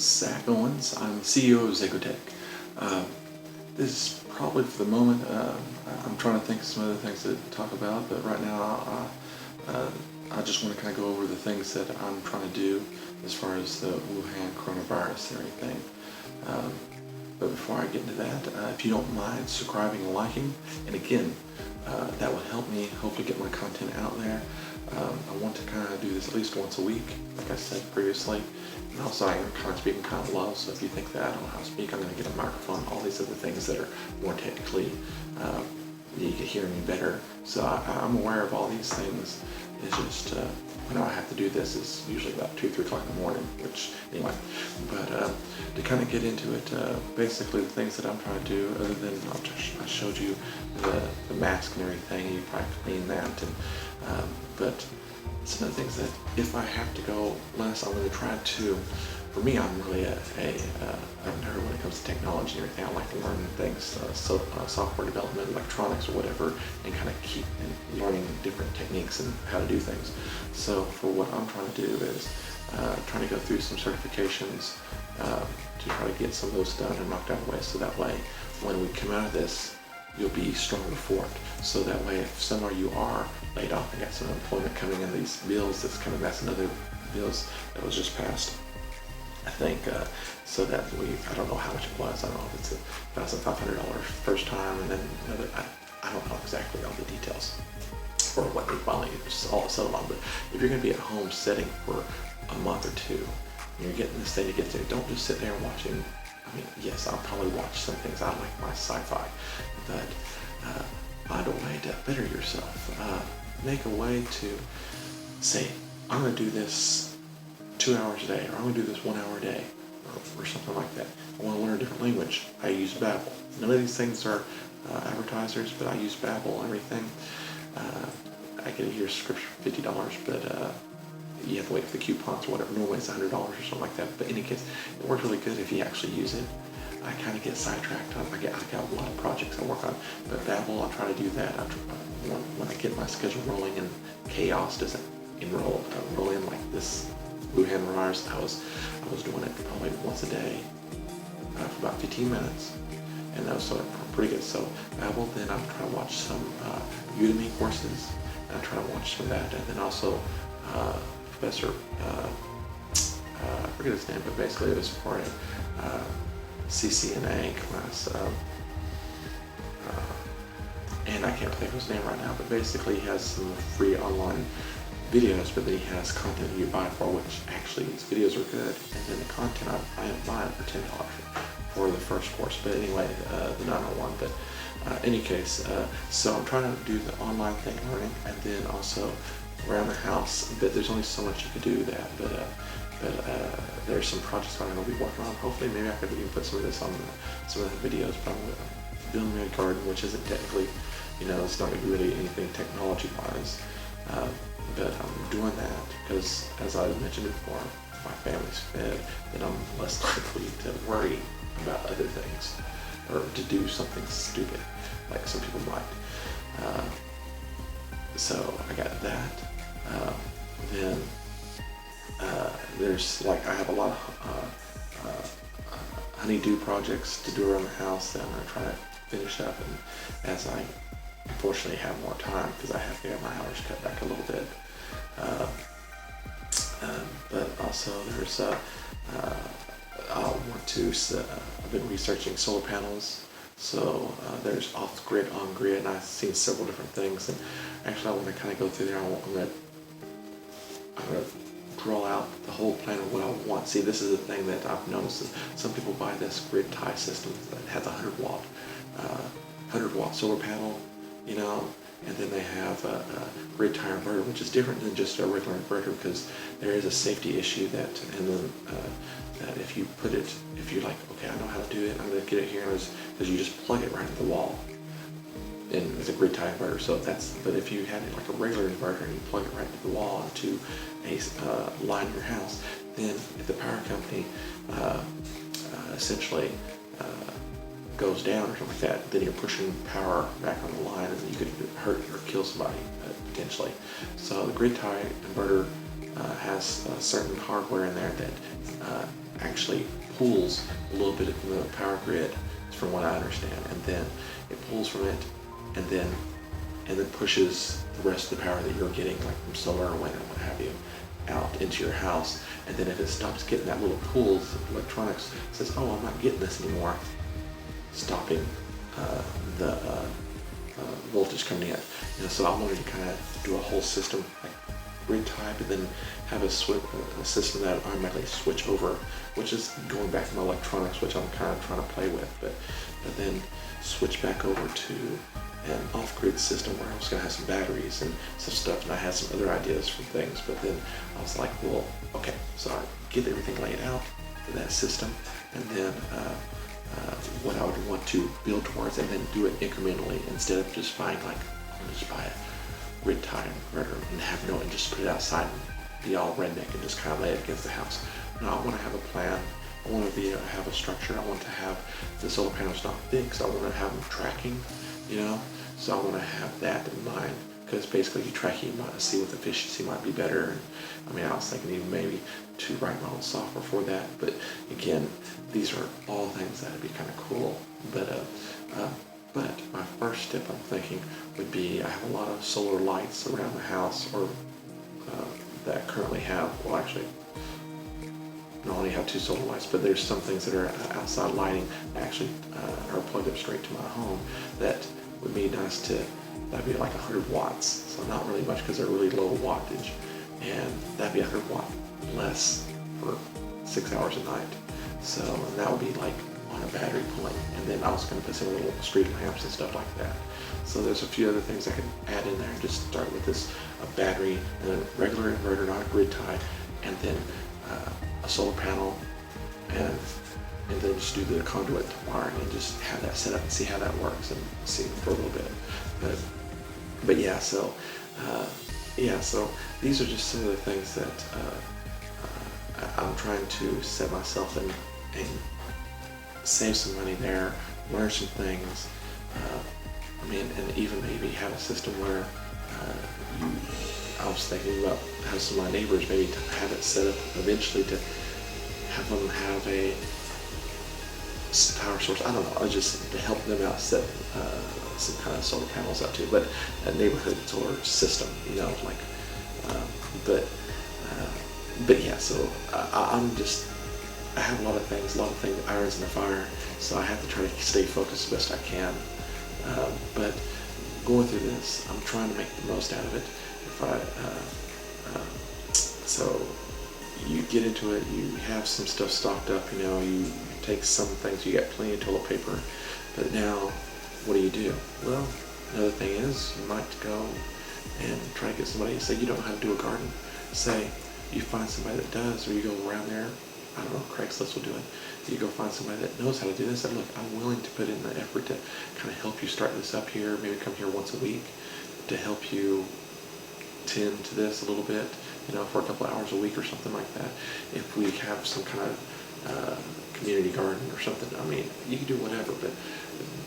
Zac Owens. I'm the CEO of Zakotech. This is probably for the moment. I'm trying to think of some other things to talk about, but right now I just want to kind of go over the things that I'm trying to do as far as the WuHan coronavirus and everything. But before I get into that, if you don't mind subscribing and liking, and again, that would help me hopefully get my content out there. I want to kind of do this at least once a week, like I said previously. And also I am kind of speaking kind of low, so if you think that I don't know how to speak, I'm going to get a microphone, all these other things that are more technically, you can hear me better. So I'm aware of all these things. It's just, when I have to do this is usually about 2 or 3 o'clock in the morning, which, anyway. But to kind of get into it, basically the things that I'm trying to do, other than I showed you the mask and everything, you probably clean that, and but some of the things that if I have to go less, I'm going to try to. For me, I'm really a nerd when it comes to technology and everything. I like to learn things, software development, electronics, or whatever, and kind of keep learning different techniques and how to do things. So for what I'm trying to do is trying to go through some certifications to try to get some of those done and knocked out of the way, so that way when we come out of this, you'll be stronger for it. So that way, if some of you are laid off and got some employment coming in, these bills that's coming, that's another bills that was just passed, I think, so that I don't know how much it was. I don't know if it's $1,500 first time, and then another, I don't know exactly all the details or what they finally all settled on. But if you're going to be at home sitting for a month or two, and you're getting this thing to get there, don't just sit there and watching. I mean, yes, I'll probably watch some things. I like my sci-fi, but find a way to better yourself. Make a way to say, I'm going to do this 2 hours a day, or I'm going to do this 1 hour a day, or something like that. I want to learn a different language. I use Babbel. None of these things are advertisers, but I use Babbel and everything. I get a year subscription for $50, but you have to wait for the coupons or whatever. Normally it's $100 or something like that. But in any case, it works really good if you actually use it. I kind of get sidetracked. I got a lot of projects I work on, but Babbel, I try to do that. When I get my schedule rolling and chaos doesn't roll in like this WuHan virus, I was doing it probably once a day for about 15 minutes, and that was sort of pretty good. So Babbel, then I'm trying to watch some Udemy courses, and I try to watch some of that, and then also Professor, I forget his name, but basically it was for a CCNA class, and I can't think of his name right now, but basically he has some free online videos, but then he has content you buy for, which actually his videos are good, and then the content I am buying for $10 for the first course. But anyway, the 901. But any case, so I'm trying to do the online thing, learning, and then also around the house. But there's only so much you can do that. But there's some projects I'm going to be working on. Hopefully, maybe I could even put some of this on some of the videos. But I'm building a garden, which isn't technically, it's not really anything technology-wise. But I'm doing that because, as I mentioned before, my family's fed, then I'm less likely to worry about other things or to do something stupid like some people might. So I got that. Then there's I have a lot of honeydew projects to do around the house that I'm going to try to finish up, and as I unfortunately have more time because I have to get my hours cut back a little bit. But also there's I've been researching solar panels. So there's off-grid, on-grid, and I've seen several different things. And actually, I want to kind of go through there. I'm going to draw out the whole plan of what I want. See, this is the thing that I've noticed. Some people buy this grid tie system that has a 100 watt solar panel, and then they have a grid tie inverter, which is different than just a regular inverter, because there is a safety issue that if you put it, if you're like, okay, I know how to do it, I'm going to get it here, because you just plug it right into the wall, and it's a grid tie inverter. So but if you had it like a regular inverter and you plug it right into the wall into a line in your house, then if the power company essentially goes down or something like that, then you're pushing power back on the line, and you could hurt or kill somebody potentially. So the grid tie inverter has certain hardware in there that actually pulls a little bit from the power grid, from what I understand, and then it pulls from it, and then pushes the rest of the power that you're getting, like from solar or wind or what have you, out into your house. And then if it stops getting that little pull, electronics says, oh, I'm not getting this anymore, stopping the voltage coming in. So I wanted to kind of do a whole system, like grid type, and then have a system that automatically switch over, which is going back to my electronics, which I'm kind of trying to play with, but then switch back over to an off-grid system where I was going to have some batteries and some stuff, and I had some other ideas for things, but then I was like, well, okay, so I get everything laid out for that system, and then what I would want to build towards, and then do it incrementally instead of just buying, like, I'm going to just buy a grid tie inverter and have no, and just put it outside and be all redneck and just kind of lay it against the house. No, I want to have a plan. I want to have a structure. I want to have the solar panels not fixed. I want to have them tracking, so I want to have that in mind, because basically you track, you might see what the efficiency might be better. And I mean, I was thinking even maybe to write my own software for that, but again, these are all things that would be kind of cool. But my first step, I'm thinking, would be, I have a lot of solar lights around the house, or that I currently have, well, actually, not only have 2 solar lights, but there's some things that are outside lighting that actually are plugged up straight to my home that would be nice to, that'd be like 100 watts. So not really much, because they're really low wattage, and that'd be 100 watt less for 6 hours a night. So, and that would be like on a battery pulling, and then I was going to put some little street lamps and stuff like that. So there's a few other things I could add in there, and just start with this, a battery and a regular inverter, not a grid tie, and then a solar panel, and then just do the conduit wiring and just have that set up and see how that works, and see for a little bit. But yeah, so these are just some of the things that I'm trying to set myself in and save some money there, learn some things. I mean, and even maybe have a system where I was thinking about how some of my neighbors maybe to have it set up eventually to have them have a power source. I don't know, just to help them out set some kind of solar panels up too, but a neighborhood solar system, like, but yeah, so I have a lot of things, irons in the fire, so I have to try to stay focused as best I can. But going through this, I'm trying to make the most out of it. So you get into it, you have some stuff stocked up, you take some things, you got plenty of toilet paper, but now what do? Well, another thing is, you might go and try to get somebody, say you don't know how to do a garden, say you find somebody that does, or you go around there, I don't know, Craigslist will do it. You go find somebody that knows how to do this, and look, I'm willing to put in the effort to kind of help you start this up here, maybe come here once a week to help you tend to this a little bit, for a couple of hours a week or something like that. If we have some kind of community garden or something, I mean, you can do whatever, but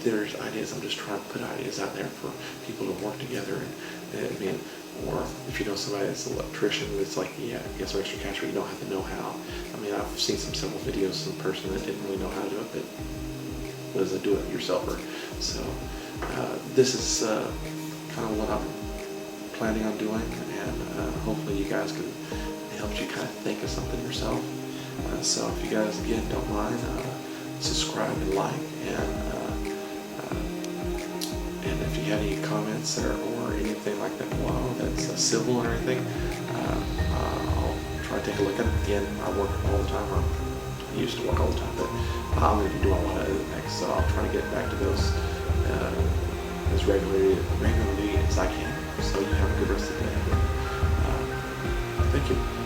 there's ideas. I'm just trying to put ideas out there for people to work together, and I mean, or if you know somebody that's an electrician, it's like, yeah, get some extra cash, but you don't have to know how. I mean, I've seen several videos of a person that didn't really know how to do it, but was a do-it-yourselfer. So this is kind of what I'm planning on doing, and hopefully you guys can help you kind of think of something yourself. So if you guys, again, don't mind, subscribe and like, and if you have any comments or anything like that, wow, that's civil or anything, I'll try to take a look at it. Again, I work all the time, I used to work all the time, but I'm going to be doing a lot of other things, so I'll try to get back to those as regularly as I can. So you have a good rest of the day. Thank you.